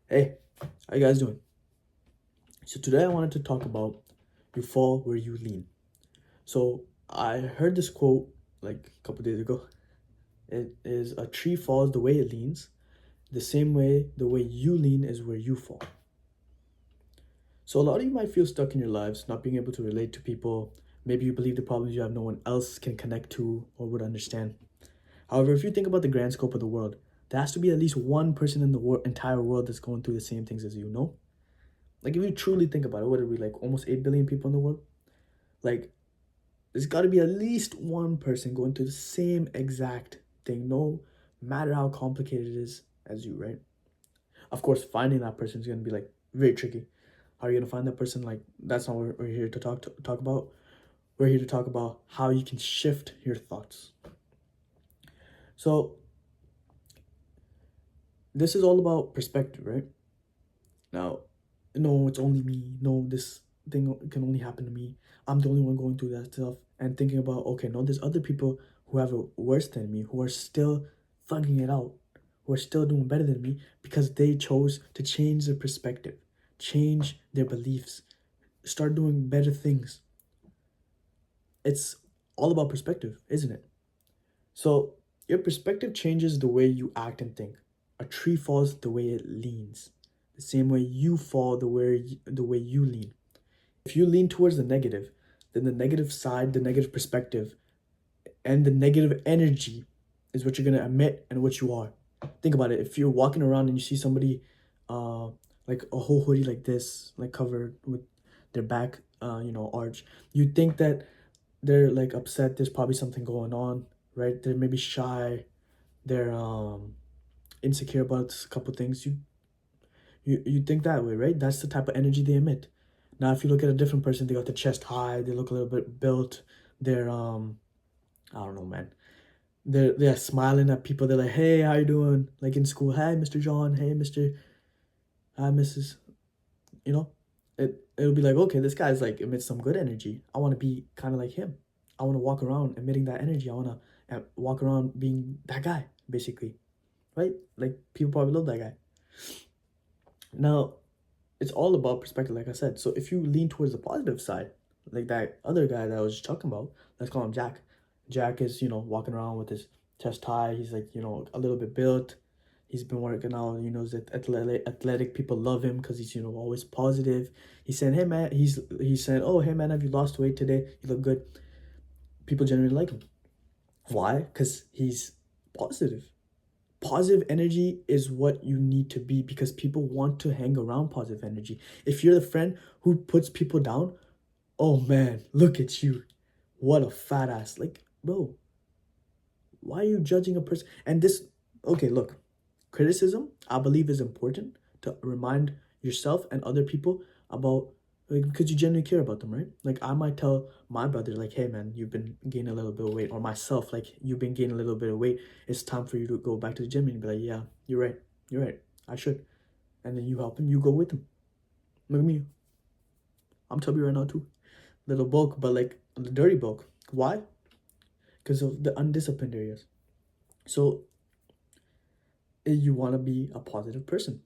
Hey, how you guys doing? So today I wanted to talk about you fall where you lean. So I heard this quote like a couple days ago. It is a tree falls the way it leans, the same way the way you lean is where you fall. So a lot of you might feel stuck in your lives, not being able to relate to people. Maybe you believe the problems you have no one else can connect to or would understand. However, if you think about the grand scope of the world, there has to be at least one person in the entire world that's going through the same things as you, know? Like if you truly think about it, what are we like almost 8 billion people in the world? Like there's got to be at least one person going through the same exact thing, no matter how complicated it is as you, right? Of course, finding that person is going to be like very tricky. How are you going to find that person? Like that's not what we're here to talk about. We're here to talk about how you can shift your thoughts. So this is all about perspective, right? Now, no, it's only me. No, this thing can only happen to me. I'm the only one going through that stuff. And thinking about, okay, no, there's other people who have it worse than me, who are still thugging it out, who are still doing better than me because they chose to change their perspective, change their beliefs, start doing better things. It's all about perspective, isn't it? So, your perspective changes the way you act and think. A tree falls the way it leans, the same way you fall the way you lean. If you lean towards the negative, then the negative side, the negative perspective, and the negative energy is what you're gonna emit and what you are. Think about it. If you're walking around and you see somebody, uh, like a whole hoodie like this, like covered with their back, arch, you think that they're like upset. There's probably something going on, right? They're maybe shy. They're insecure about a couple things. You think that way, right? That's the type of energy they emit. Now, if you look at a different person, they got the chest high, they look a little bit built, they're I don't know, man. They're smiling at people. They're like, "Hey, how you doing?" Like in school, "Hey, Mr. John. Hey, Mr. Hi, Mrs." You know, it'll be like, okay, this guy's like emits some good energy. I want to be kind of like him. I want to walk around emitting that energy. I want to walk around being that guy, basically, right? Like people probably love that guy. Now, it's all about perspective, like I said. So if you lean towards the positive side, like that other guy that I was just talking about, let's call him Jack. Jack is, walking around with his chest high. He's like, a little bit built. He's been working out, that athletic people love him because he's, always positive. He's saying, hey man, he's saying, oh hey man, have you lost weight today? You look good. People generally like him. Why? Because he's positive. Positive energy is what you need to be because people want to hang around positive energy. If you're the friend who puts people down, oh man, look at you. What a fat ass. Like, bro, why are you judging a person? And this, okay, look, criticism, I believe, is important to remind yourself and other people about, like, because you genuinely care about them, right? Like, I might tell my brother, like, hey man, you've been gaining a little bit of weight, or myself, like, you've been gaining a little bit of weight. It's time for you to go back to the gym, and be like, yeah, you're right, I should. And then you help him, you go with him. Look at me, I'm chubby right now too, little bulk, but like the dirty bulk. Why? Because of the undisciplined areas. So you want to be a positive person.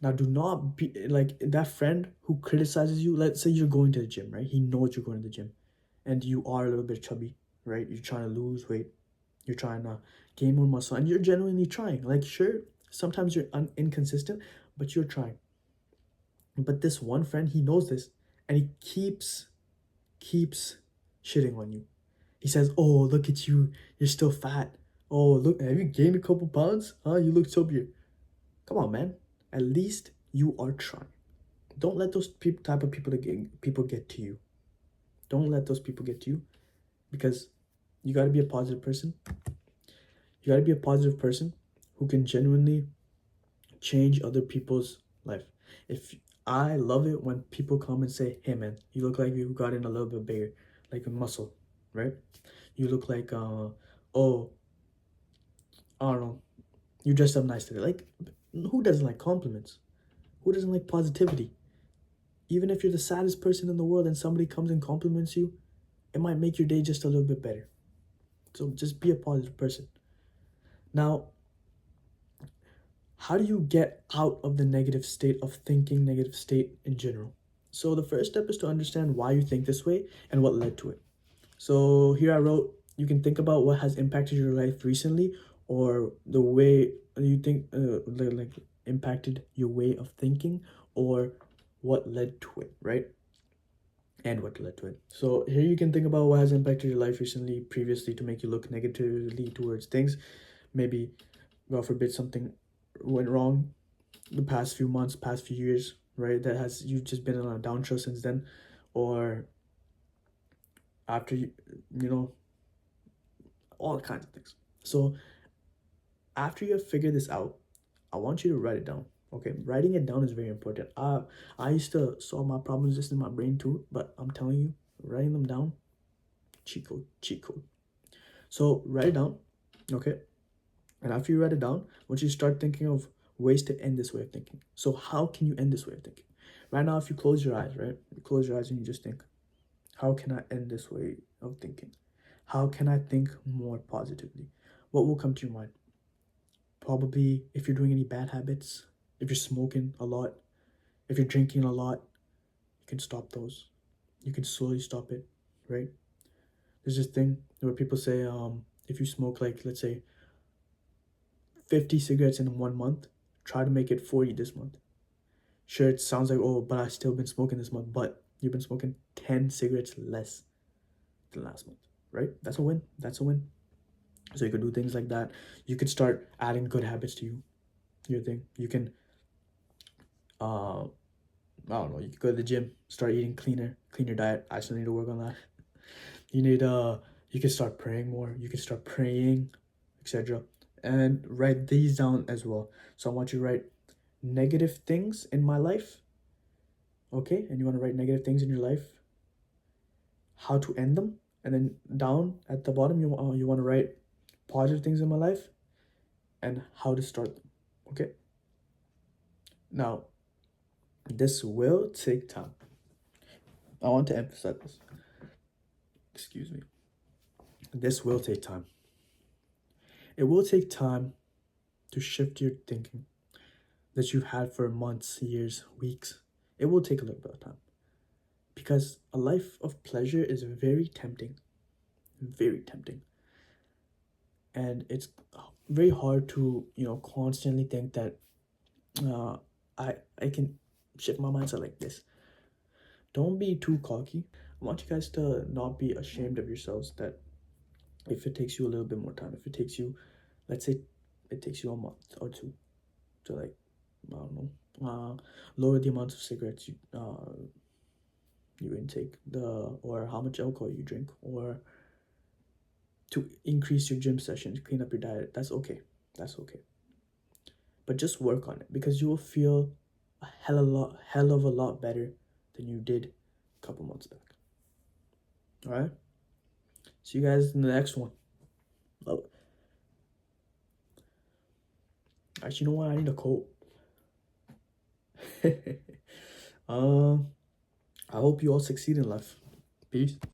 Now, do not be like that friend who criticizes you. Let's say you're going to the gym, right? He knows you're going to the gym and you are a little bit chubby, right? You're trying to lose weight, you're trying to gain more muscle, and you're genuinely trying. Like, sure, sometimes you're inconsistent, but you're trying. But this one friend, he knows this and he keeps shitting on you. He says, oh, look at you, you're still fat. Oh, look, have you gained a couple pounds? Huh? You look chubbier. Come on, man. At least you are trying. Don't let those type of people get to you. Don't let those people get to you because you got to be a positive person. You got to be a positive person who can genuinely change other people's life. If I love it when people come and say, "Hey man, you look like you got in a little bit bigger, like a muscle, right? You look like oh, I don't know, you dressed up nice today." Like, who doesn't like compliments? Who doesn't like positivity? Even if you're the saddest person in the world and somebody comes and compliments you, it might make your day just a little bit better. So just be a positive person. Now, how do you get out of the negative state of thinking, negative state in general? So the first step is to understand why you think this way and what led to it. So here I wrote, you can think about what has impacted your life recently, or the way you think, like impacted your way of thinking, or what led to it, right? And what led to it. So here you can think about what has impacted your life recently, previously, to make you look negatively towards things. Maybe, God forbid, something went wrong the past few months, past few years, right? That has you just been on a downtrail since then, or after you know, all kinds of things. So after you have figured this out, I want you to write it down. Okay, writing it down is very important. I used to solve my problems just in my brain too, but I'm telling you, writing them down, cheat code, cheat code. So write it down, okay? And after you write it down, once you start thinking of ways to end this way of thinking. So how can you end this way of thinking? Right now, if you close your eyes, right? You close your eyes and you just think, how can I end this way of thinking? How can I think more positively? What will come to your mind? Probably if you're doing any bad habits, if you're smoking a lot, if you're drinking a lot, you can stop those. You can slowly stop it, right? There's this thing where people say, if you smoke, like, let's say 50 cigarettes in 1 month, try to make it 40 this month. Sure, it sounds like, oh, but I still been smoking this month, but you've been smoking 10 cigarettes less than last month, right? That's a win. That's a win. So you could do things like that. You could start adding good habits to your thing. You can, I don't know, you could go to the gym, start eating cleaner diet. I still need to work on that. You need, you can start praying more. You can start praying, etc. And write these down as well. So I want you to write negative things in my life, okay? And you want to write negative things in your life, how to end them, and then down at the bottom you want to write positive things in my life and how to start them, okay? Now, this will take time. I want to emphasize this. Excuse me. This will take time. It will take time to shift your thinking that you've had for months, years, weeks. It will take a little bit of time because a life of pleasure is very tempting, very tempting. And it's very hard to, constantly think that uh, I can shift my mindset like this. Don't be too cocky. I want you guys to not be ashamed of yourselves that if it takes you a little bit more time, if it takes you, let's say it takes you a month or two to, like, I don't know, lower the amount of cigarettes you intake, or how much alcohol you drink, or to increase your gym sessions, clean up your diet. That's okay. That's okay. But just work on it because you will feel a hell of a lot better than you did a couple months back. All right. See you guys in the next one. Love it. Actually, you know what? I need a quote. I hope you all succeed in life. Peace.